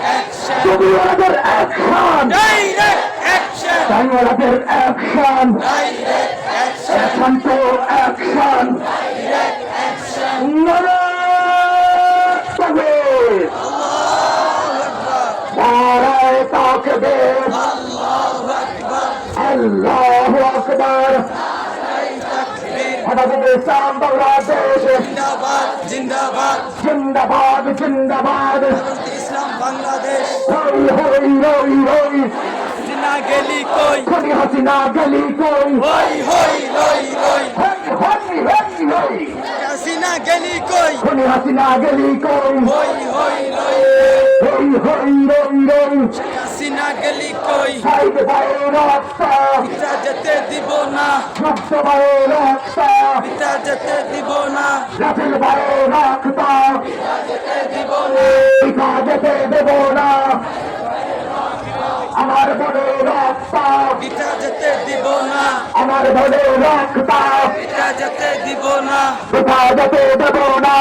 Action, জঙ্গিওয়ালাদের action, জঙ্গিওয়ালাদের action, action to action. নারায়ে তাকবীর, নারায়ে তাকবীর, আল্লাহু আকবার। হেফাজতে ইসলাম বাংলাদেশ জিন্দাবাদ জিন্দাবাদ, জিন্দাবাদ জিন্দাবাদ। হেফাজতে ইসলাম বাংলাদেশ। হই হই হই হই, হাসিনা গেলি কই, খুনি হাসিনা গেলি কই। হই হই লই লই, হই হই হই হই, হাসিনা গেলি কই, খুনি হাসিনা গেলি কই। হই হই লই, হই হই হই হই, হাসিনা গেলি কই, সাইড ভাইয়ের রক্ত, পিতা যেতে দিব না, মুক্ত ভাইয়ের রক্ত, পিতা যেতে দিব না, রাফেল ভাইয়ের রক্ত, দিব না, পিতা যেতে দেব না। আমার বলে রক্ত, পিতা যেতে দিব না, আমার বলে রক্ত, পিতা যেতে দিব না। পিতা যেতে দেব না।